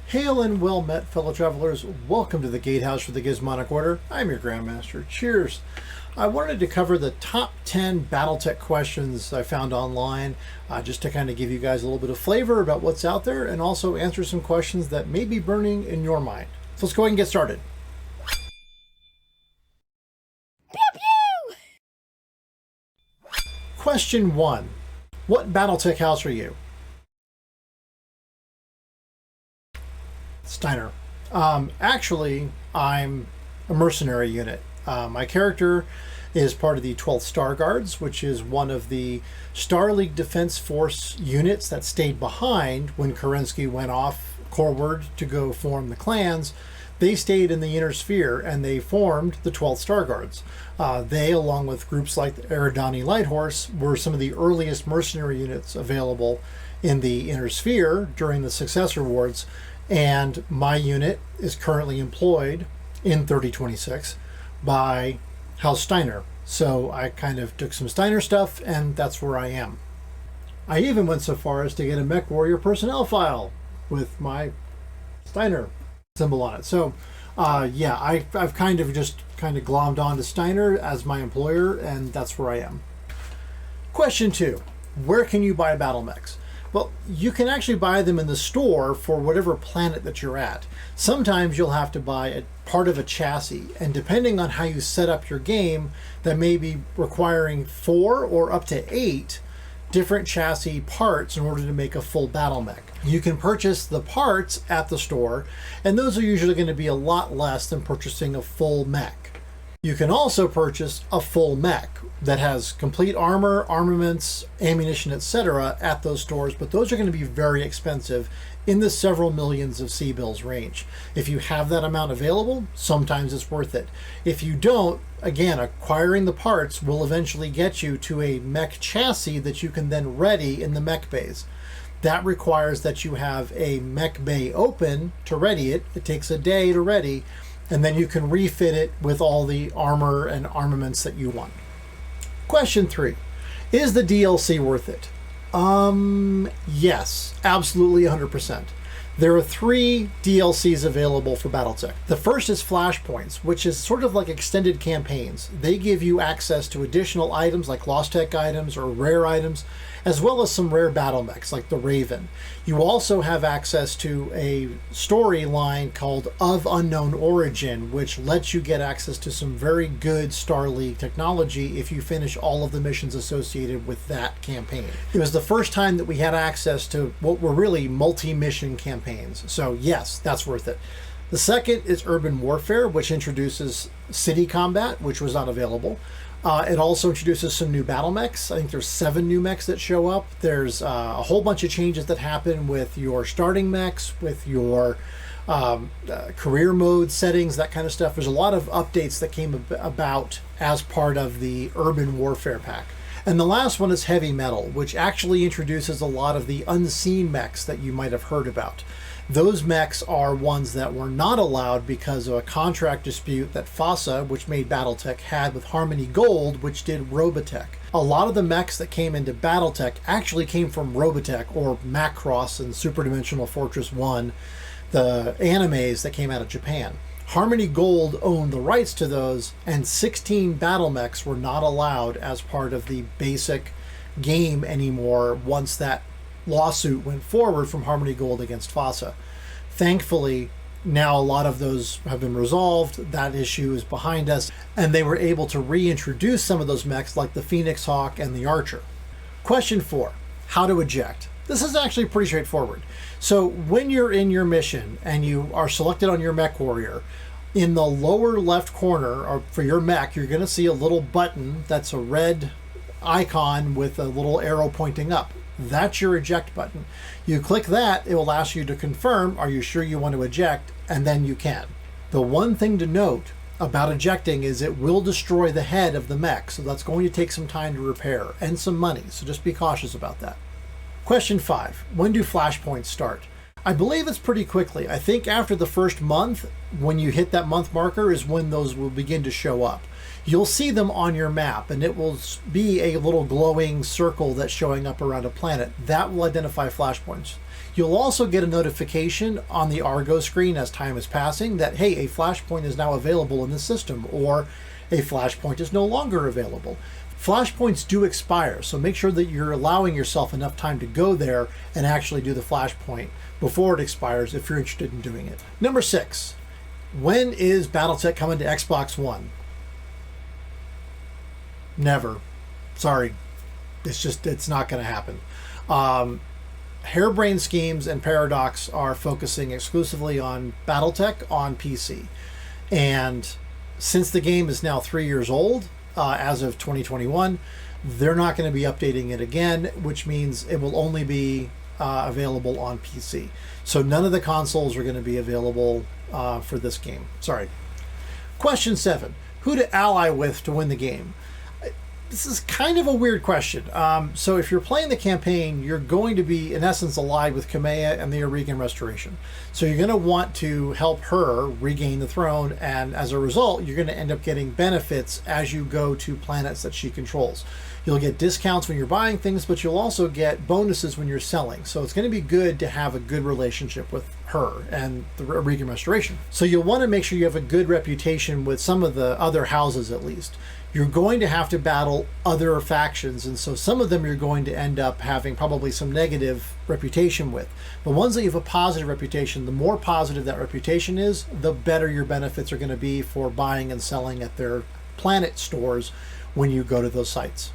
Hail and well met, fellow travelers. Welcome to the Gatehouse for the Gizmonic Order. I'm your Grandmaster. Cheers. I wanted to cover the top 10 BattleTech questions I found online, just to kind of give you guys a little bit of flavor about what's out there and also answer some questions that may be burning in your mind. So let's go ahead and get started. Pew pew! Question 1. What BattleTech house are you? Steiner. Actually, I'm a mercenary unit. My character is part of the 12th Star Guards, which is one of the Star League Defense Force units that stayed behind when Kerensky went off Corward to go form the clans. They stayed in the Inner Sphere and they formed the 12th Star Guards. They, along with groups like the Eridani Light Horse, were some of the earliest mercenary units available in the Inner Sphere during the Successor Wars. And my unit is currently employed in 3026 by House Steiner. So I kind of took some Steiner stuff, and that's where I am. I even went so far as to get a Mech Warrior personnel file with my Steiner symbol on it. So yeah, I've kind of glommed on to Steiner as my employer, and that's where I am. Question 2. Where can you buy BattleMechs? Well, you can actually buy them in the store for whatever planet that you're at. Sometimes you'll have to buy a part of a chassis, and depending on how you set up your game, that may be requiring 4 or up to 8 different chassis parts in order to make a full BattleMech. You can purchase the parts at the store, and those are usually going to be a lot less than purchasing a full mech. You can also purchase a full mech that has complete armor, armaments, ammunition, etc. at those stores, but those are going to be very expensive, in the several millions of C-bills range. If you have that amount available, sometimes it's worth it. If you don't, again, acquiring the parts will eventually get you to a mech chassis that you can then ready in the mech bays. That requires that you have a mech bay open to ready it. It takes a day to ready, and then you can refit it with all the armor and armaments that you want. Question 3. Is the DLC worth it? Yes, absolutely 100%. There are 3 DLCs available for BattleTech. The first is Flashpoints, which is sort of like extended campaigns. They give you access to additional items like Lost Tech items or rare items, as well as some rare BattleMechs like the Raven. You also have access to a storyline called Of Unknown Origin, which lets you get access to some very good Star League technology if you finish all of the missions associated with that campaign. It was the first time that we had access to what were really multi-mission campaigns. So yes, that's worth it. The second is Urban Warfare, which introduces city combat, which was not available. It also introduces some new BattleMechs. I think there's 7 new mechs that show up. There's a whole bunch of changes that happen with your starting mechs, with your career mode settings, that kind of stuff. There's a lot of updates that came about as part of the Urban Warfare pack. And the last one is Heavy Metal, which actually introduces a lot of the unseen mechs that you might have heard about. Those mechs are ones that were not allowed because of a contract dispute that FASA, which made BattleTech, had with Harmony Gold, which did Robotech. A lot of the mechs that came into BattleTech actually came from Robotech or Macross and Super Dimensional Fortress 1, the animes that came out of Japan. Harmony Gold owned the rights to those, and 16 BattleMechs were not allowed as part of the basic game anymore once that lawsuit went forward from Harmony Gold against FASA. Thankfully, now a lot of those have been resolved. That issue is behind us, and they were able to reintroduce some of those mechs like the Phoenix Hawk and the Archer. Question 4. How to eject. This is actually pretty straightforward. So when you're in your mission and you are selected on your Mech Warrior, in the lower left corner or for your mech, you're going to see a little button that's a red icon with a little arrow pointing up. That's your eject button. You click that, it will ask you to confirm, are you sure you want to eject? And then you can. The one thing to note about ejecting is it will destroy the head of the mech, so that's going to take some time to repair and some money, so just be cautious about that. Question 5. When do Flashpoints start? I believe it's pretty quickly. I think after the first month, when you hit that month marker, is when those will begin to show up. You'll see them on your map, and it will be a little glowing circle that's showing up around a planet. That will identify flashpoints. You'll also get a notification on the Argo screen as time is passing that, hey, a flashpoint is now available in the system, or a flashpoint is no longer available. Flashpoints do expire, so make sure that you're allowing yourself enough time to go there and actually do the flashpoint before it expires if you're interested in doing it. Number 6, when is BattleTech coming to Xbox One? Never. Sorry. It's not going to happen. Harebrained Schemes and Paradox are focusing exclusively on BattleTech on PC. And since the game is now 3 years old, as of 2021, they're not going to be updating it again, which means it will only be available on PC. So none of the consoles are going to be available for this game. Sorry. Question 7. Who to ally with to win the game? This is kind of a weird question. So if you're playing the campaign, you're going to be, in essence, allied with Kamea and the Aurigan Restoration. So you're going to want to help her regain the throne, and as a result, you're going to end up getting benefits as you go to planets that she controls. You'll get discounts when you're buying things, but you'll also get bonuses when you're selling. So it's going to be good to have a good relationship with her and the Aurigan Restoration. So you'll want to make sure you have a good reputation with some of the other houses at least. You're going to have to battle other factions, and so some of them you're going to end up having probably some negative reputation with. But ones that you have a positive reputation, the more positive that reputation is, the better your benefits are going to be for buying and selling at their planet stores when you go to those sites.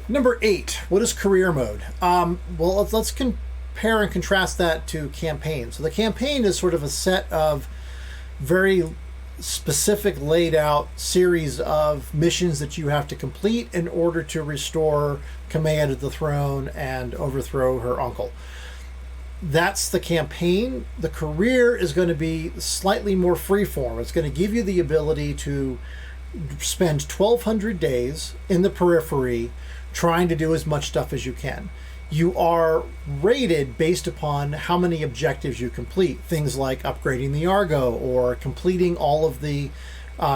Number 8, what is career mode? Well, let's compare and contrast that to campaign. So the campaign is sort of a set of very specific laid out series of missions that you have to complete in order to restore Kamea to the throne and overthrow her uncle. That's the campaign. The career is going to be slightly more freeform. It's going to give you the ability to spend 1,200 days in the periphery trying to do as much stuff as you can. You are rated based upon how many objectives you complete. Things like upgrading the Argo or completing all of the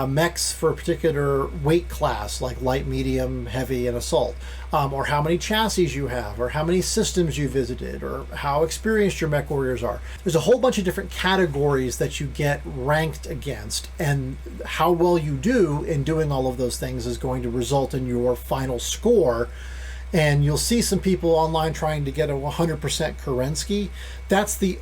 mechs for a particular weight class, like light, medium, heavy, and assault. Or how many chassis you have, or how many systems you visited, or how experienced your mech warriors are. There's a whole bunch of different categories that you get ranked against, and how well you do in doing all of those things is going to result in your final score. And you'll see some people online trying to get a 100% Kerensky. That's the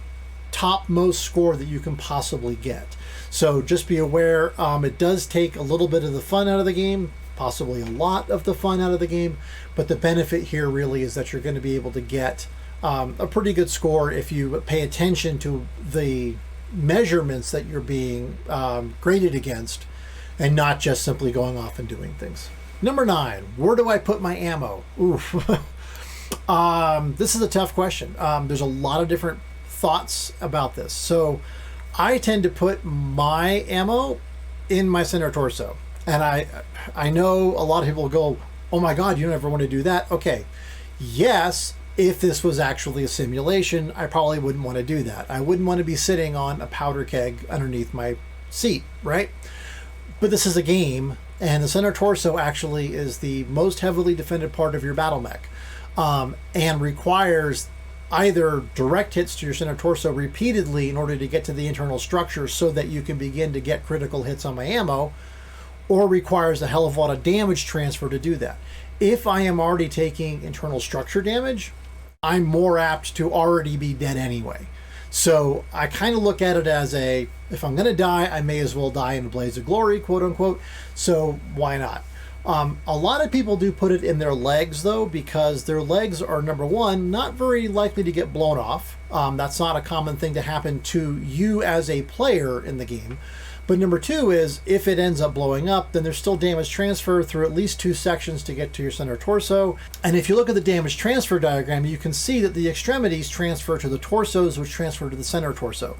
topmost score that you can possibly get. So just be aware, it does take a little bit of the fun out of the game, possibly a lot of the fun out of the game, but the benefit here really is that you're going to be able to get a pretty good score if you pay attention to the measurements that you're being graded against, and not just simply going off and doing things. Number 9, where do I put my ammo? Oof. This is a tough question. There's a lot of different thoughts about this. So I tend to put my ammo in my center torso. And I know a lot of people go, oh my God, you don't ever want to do that. Okay. Yes, if this was actually a simulation, I probably wouldn't want to do that. I wouldn't want to be sitting on a powder keg underneath my seat, right? But this is a game, and the center torso actually is the most heavily defended part of your battle mech, and requires either direct hits to your center torso repeatedly in order to get to the internal structure so that you can begin to get critical hits on my ammo, or requires a hell of a lot of damage transfer to do that. If I am already taking internal structure damage, I'm more apt to already be dead anyway. So I kind of look at it as if I'm going to die, I may as well die in a blaze of glory, quote unquote. So why not? A lot of people do put it in their legs, though, because their legs are, number one, not very likely to get blown off. That's not a common thing to happen to you as a player in the game. But number two is, if it ends up blowing up, then there's still damage transfer through at least 2 sections to get to your center torso. And if you look at the damage transfer diagram, you can see that the extremities transfer to the torsos, which transfer to the center torso.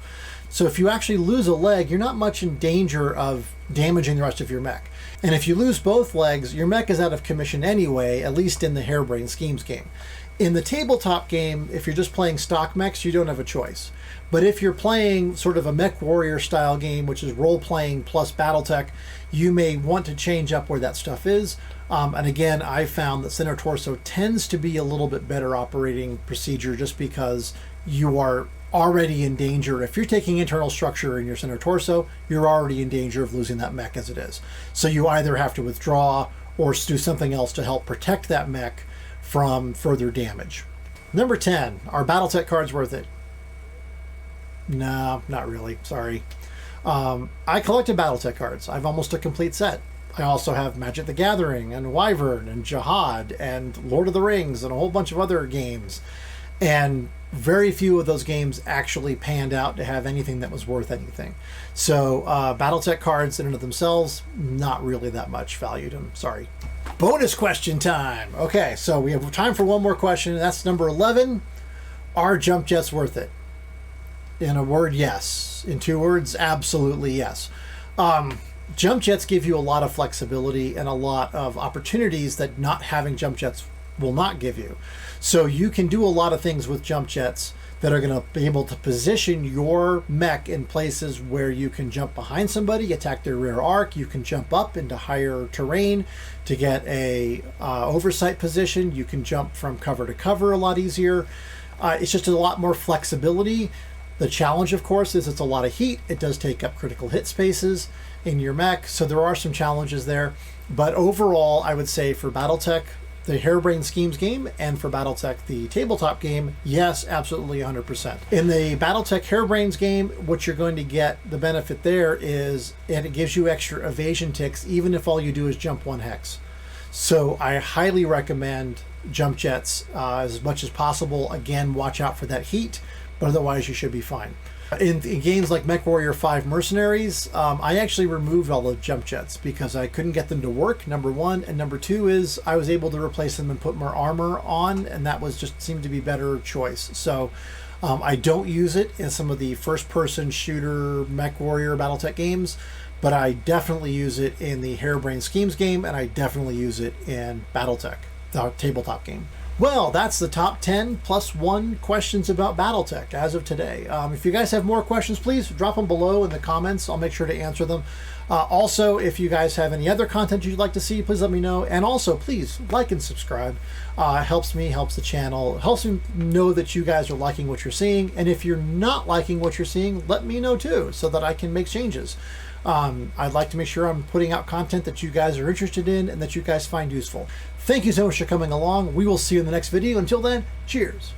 So if you actually lose a leg, you're not much in danger of damaging the rest of your mech. And if you lose both legs, your mech is out of commission anyway, at least in the Harebrained Schemes game. In the tabletop game, if you're just playing stock mechs, you don't have a choice. But if you're playing sort of a mech warrior style game, which is role-playing plus BattleTech, you may want to change up where that stuff is. And again, I found that center torso tends to be a little bit better operating procedure just because you are already in danger. If you're taking internal structure in your center torso, you're already in danger of losing that mech as it is. So you either have to withdraw or do something else to help protect that mech from further damage. Number 10, are BattleTech cards worth it? No, not really. Sorry. I collected BattleTech cards. I've almost a complete set. I also have Magic the Gathering and Wyvern and Jihad and Lord of the Rings and a whole bunch of other games. And very few of those games actually panned out to have anything that was worth anything. So BattleTech cards in and of themselves, not really that much value to them. Sorry. Bonus question time. Okay, so we have time for one more question. That's number 11. Are JumpJets worth it? In a word, yes. In 2 words, absolutely yes. JumpJets give you a lot of flexibility and a lot of opportunities that not having JumpJets will not give you. So you can do a lot of things with JumpJets that are going to be able to position your mech in places where you can jump behind somebody, attack their rear arc. You can jump up into higher terrain to get a oversight position. You can jump from cover to cover a lot easier. It's just a lot more flexibility. The challenge, of course, is it's a lot of heat. It does take up critical hit spaces in your mech, so there are some challenges there. But overall, I would say for BattleTech, the Harebrained Schemes game, and for BattleTech, the tabletop game, yes, absolutely 100%. In the BattleTech Harebrained game, what you're going to get, the benefit there is, and it gives you extra evasion ticks, even if all you do is jump 1 hex. So I highly recommend JumpJets as much as possible. Again, watch out for that heat, but otherwise you should be fine. In games like MechWarrior 5 Mercenaries, I actually removed all the JumpJets because I couldn't get them to work, number 1. And number 2 is I was able to replace them and put more armor on, and that was just seemed to be a better choice. So I don't use it in some of the first-person shooter MechWarrior BattleTech games, but I definitely use it in the Harebrained Schemes game, and I definitely use it in BattleTech, the tabletop game. Well, that's the top 10 plus 1 questions about BattleTech as of today. If you guys have more questions, please drop them below in the comments. I'll make sure to answer them. Also, if you guys have any other content you'd like to see, please let me know. And also, please like and subscribe. It helps me, helps the channel, helps me know that you guys are liking what you're seeing. And if you're not liking what you're seeing, let me know too, so that I can make changes. I'd like to make sure I'm putting out content that you guys are interested in and that you guys find useful. Thank you so much for coming along. We will see you in the next video. Until then, cheers.